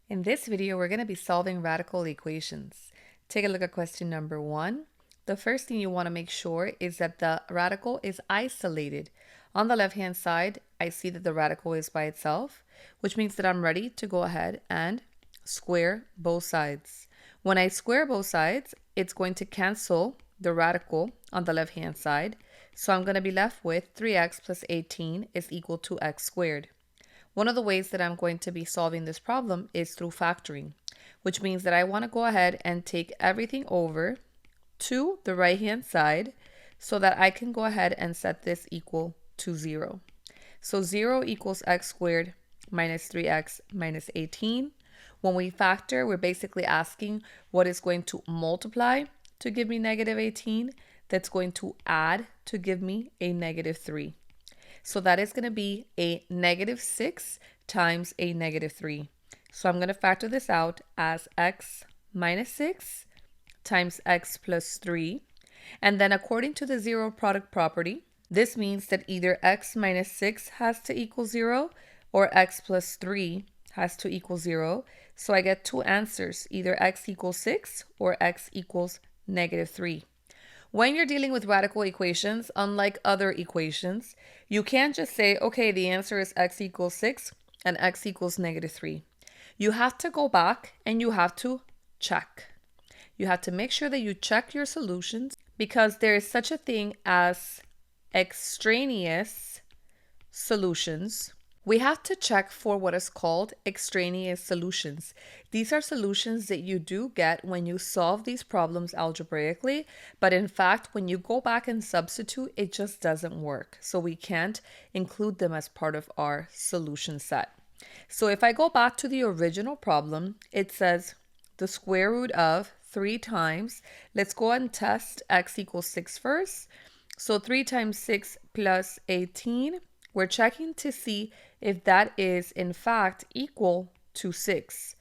In this video, we're going to be solving radical equations. Take a look at question number 1. The first thing you want to make sure is that the radical is isolated. On the left-hand side, I see that the radical is by itself, which means that I'm ready to go ahead and square both sides. When I square both sides, it's going to cancel the radical on the left-hand side. So I'm going to be left with 3x plus 18 is equal to x squared. One of the ways that I'm going to be solving this problem is through factoring, which means that I want to go ahead and take everything over to the right-hand side so that I can go ahead and set this equal to 0. So 0 equals x squared minus 3x minus 18. When we factor, we're basically asking what is going to multiply to give me negative 18, that's going to add to give me a negative 3. So that is going to be a negative 6 times a negative 3. So I'm going to factor this out as x minus 6 times x plus 3. And then according to the zero product property, this means that either x minus 6 has to equal 0 or x plus 3 has to equal 0. So I get two answers, either x equals 6 or x equals negative 3. When you're dealing with radical equations, unlike other equations, you can't just say, okay, the answer is x equals 6 and x equals negative 3. You have to go back and you have to check. You have to make sure that you check your solutions because there is such a thing as extraneous solutions. We have to check for what is called extraneous solutions. These are solutions that you do get when you solve these problems algebraically, but in fact, when you go back and substitute, it just doesn't work. So we can't include them as part of our solution set. So if I go back to the original problem, it says the square root of 3 times, let's go and test x equals 6 first. So 3 times 6 plus 18, we're checking to see if that is in fact equal to 6.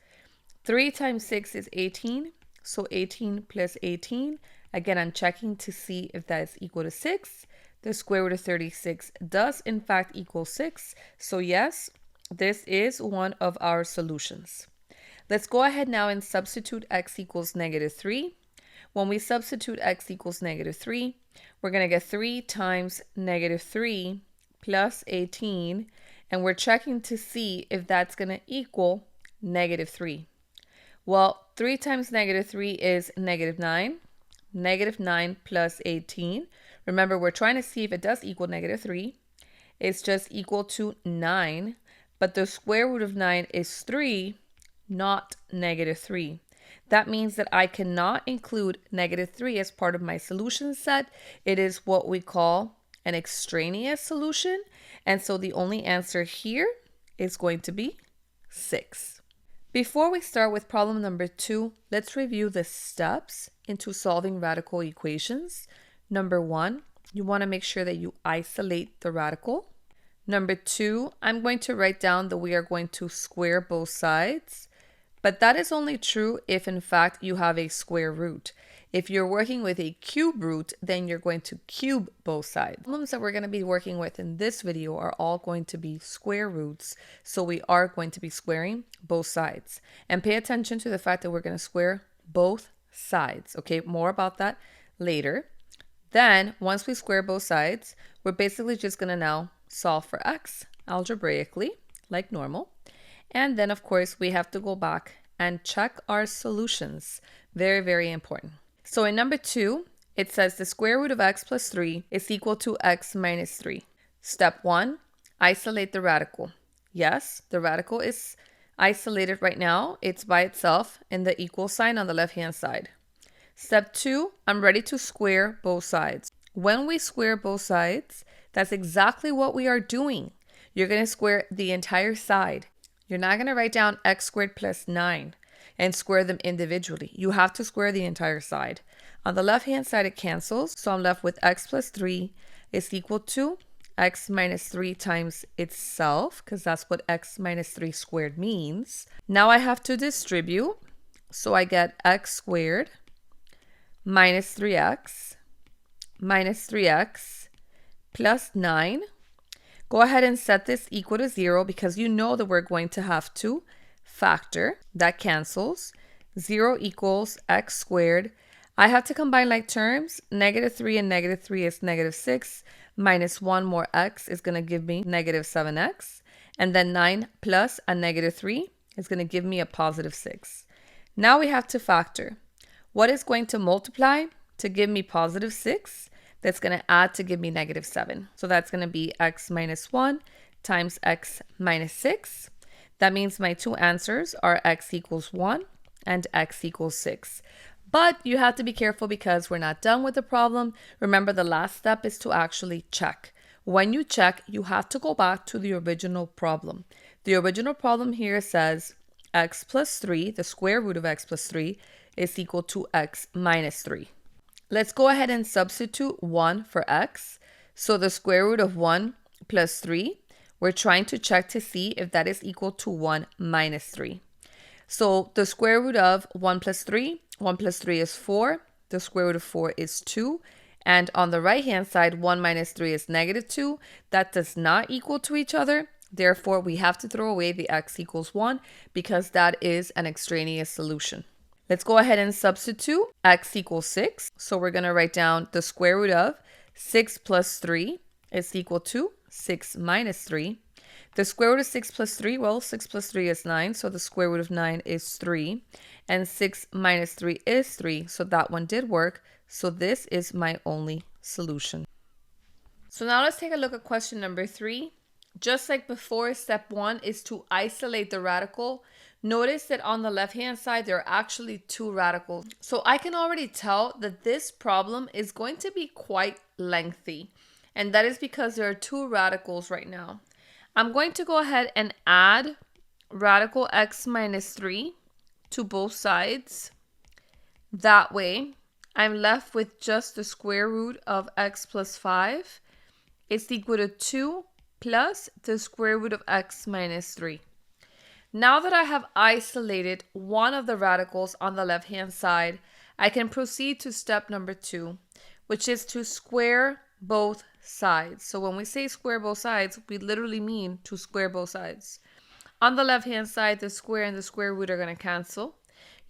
3 times 6 is 18, so 18 plus 18. Again, I'm checking to see if that is equal to 6. The square root of 36 does in fact equal 6. So yes, this is one of our solutions. Let's go ahead now and substitute x equals negative 3. When we substitute x equals negative 3, we're going to get 3 times negative 3 plus 18, and we're checking to see if that's going to equal negative 3. Well, 3 times negative 3 is negative 9. Negative 9 plus 18. Remember, we're trying to see if it does equal negative 3. It's just equal to 9, but the square root of 9 is 3, not negative 3. That means that I cannot include negative 3 as part of my solution set. It is what we call an extraneous solution. And so the only answer here is going to be 6. Before we start with problem number 2, let's review the steps into solving radical equations. Number 1, you want to make sure that you isolate the radical. Number 2, I'm going to write down that we are going to square both sides. But that is only true if in fact you have a square root. If you're working with a cube root, then you're going to cube both sides. Problems that we're going to be working with in this video are all going to be square roots. So we are going to be squaring both sides. And pay attention to the fact that we're going to square both sides. Okay, more about that later. Then once we square both sides, we're basically just going to now solve for x algebraically like normal. And then, of course, we have to go back and check our solutions. Very, very important. So in number 2, it says the square root of x plus 3 is equal to x minus 3. Step 1, isolate the radical. Yes, the radical is isolated right now. It's by itself in the equal sign on the left-hand side. Step 2, I'm ready to square both sides. When we square both sides, that's exactly what we are doing. You're going to square the entire side. You're not going to write down x squared plus 9 and square them individually. You have to square the entire side. On the left-hand side, it cancels. So I'm left with x plus 3 is equal to x minus 3 times itself, because that's what x minus 3 squared means. Now I have to distribute. So I get x squared minus 3x plus 9. Go ahead and set this equal to 0 because you know that we're going to have to factor. That cancels. 0 equals x squared. I have to combine like terms. Negative 3 and negative 3 is negative 6. Minus 1 more x is going to give me negative 7x. And then 9 plus a negative 3 is going to give me a positive 6. Now we have to factor. What is going to multiply to give me positive 6? That's going to add to give me negative 7. So that's going to be x minus 1 times x minus 6. That means my two answers are x equals 1 and x equals 6. But you have to be careful because we're not done with the problem. Remember, the last step is to actually check. When you check, you have to go back to the original problem. The original problem here says x plus 3, the square root of x plus 3, is equal to x minus 3. Let's go ahead and substitute 1 for x. So the square root of 1 plus 3, we're trying to check to see if that is equal to 1 minus 3. So the square root of 1 plus 3, 1 plus 3 is 4. The square root of 4 is 2. And on the right-hand side, 1 minus 3 is negative 2. That does not equal to each other. Therefore, we have to throw away the x equals 1 because that is an extraneous solution. Let's go ahead and substitute x equals 6. So we're going to write down the square root of 6 plus 3 is equal to 6 minus 3. The square root of 6 plus 3, well, 6 plus 3 is 9, so the square root of 9 is 3. And 6 minus 3 is 3, so that one did work. So this is my only solution. So now let's take a look at question number 3. Just like before, step 1 is to isolate the radical. Notice that on the left-hand side, there are actually two radicals. So I can already tell that this problem is going to be quite lengthy. And that is because there are two radicals right now. I'm going to go ahead and add radical x minus 3 to both sides. That way, I'm left with just the square root of x plus 5 is equal to 2 plus the square root of x minus 3. Now that I have isolated one of the radicals on the left-hand side, I can proceed to step number 2, which is to square both sides. So when we say square both sides, we literally mean to square both sides. On the left-hand side, the square and the square root are going to cancel.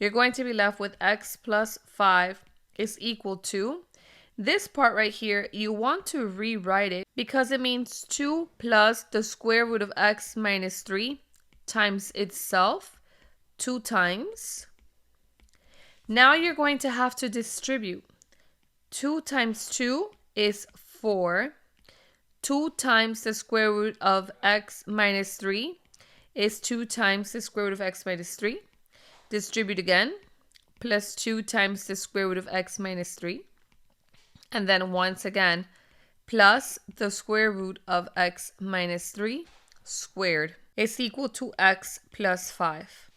You're going to be left with x plus 5 is equal to, this part right here, you want to rewrite it because it means 2 plus the square root of x minus 3 times itself 2 times. Now you're going to have to distribute. 2 times 2 is 4. 2 times the square root of x minus 3 is 2 times the square root of x minus 3. Distribute again. Plus 2 times the square root of x minus 3. And then once again, plus the square root of x minus 3 squared is equal to x plus 5.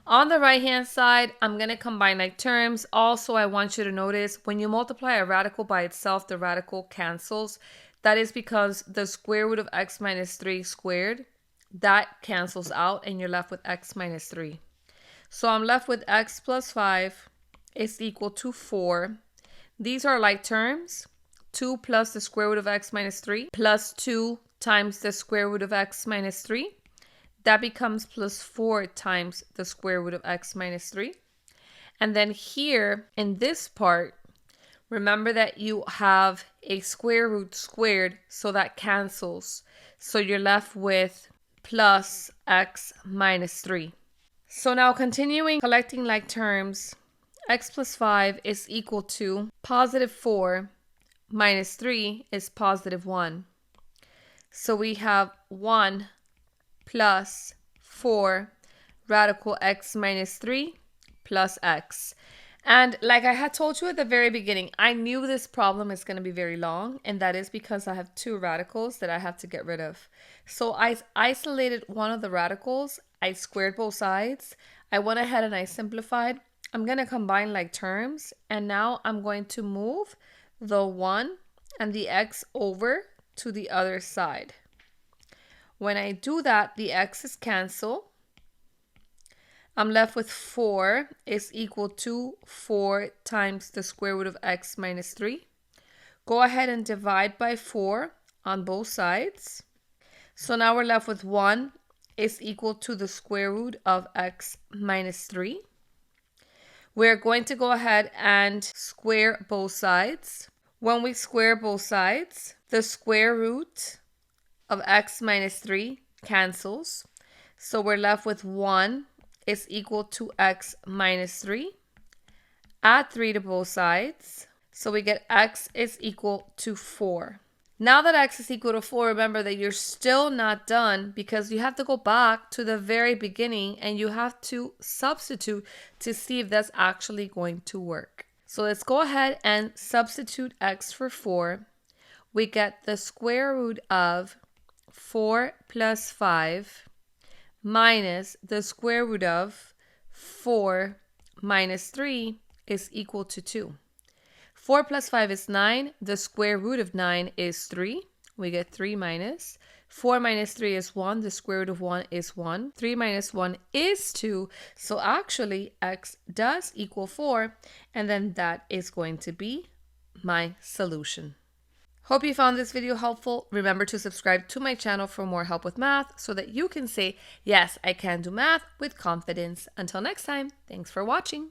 On the right-hand side, I'm going to combine like terms. Also, I want you to notice when you multiply a radical by itself, the radical cancels. That is because the square root of x minus 3 squared, that cancels out and you're left with x minus 3. So I'm left with x plus 5 is equal to 4. These are like terms. 2 plus the square root of x minus 3 plus 2 times the square root of x minus 3. That becomes plus 4 times the square root of x minus 3. And then here in this part, remember that you have a square root squared, so that cancels. So you're left with plus x minus 3. So now continuing collecting like terms, x plus 5 is equal to positive 4 minus 3 is positive 1. So we have 1 plus 4 radical x minus 3 plus x. And like I had told you at the very beginning, I knew this problem is going to be very long, and that is because I have two radicals that I have to get rid of. So I isolated one of the radicals, I squared both sides, I went ahead and I simplified. I'm going to combine like terms, and now I'm going to move the 1 and the x over to the other side. When I do that, the x's cancel. I'm left with 4 is equal to 4 times the square root of x minus 3. Go ahead and divide by 4 on both sides. So now we're left with 1 is equal to the square root of x minus 3. We're going to go ahead and square both sides. When we square both sides, the square root of x minus 3 cancels. So we're left with 1 is equal to x minus 3. Add 3 to both sides. So we get x is equal to 4. Now that x is equal to 4, remember that you're still not done because you have to go back to the very beginning and you have to substitute to see if that's actually going to work. So let's go ahead and substitute x for 4. We get the square root of 4 plus 5 minus the square root of 4 minus 3 is equal to 2. 4 plus 5 is 9. The square root of 9 is 3. We get 3 minus. 4 minus 3 is 1. The square root of 1 is 1. 3 minus 1 is 2. So actually, x does equal 4. And then that is going to be my solution. Hope you found this video helpful. Remember to subscribe to my channel for more help with math so that you can say, yes, I can do math with confidence. Until next time, thanks for watching.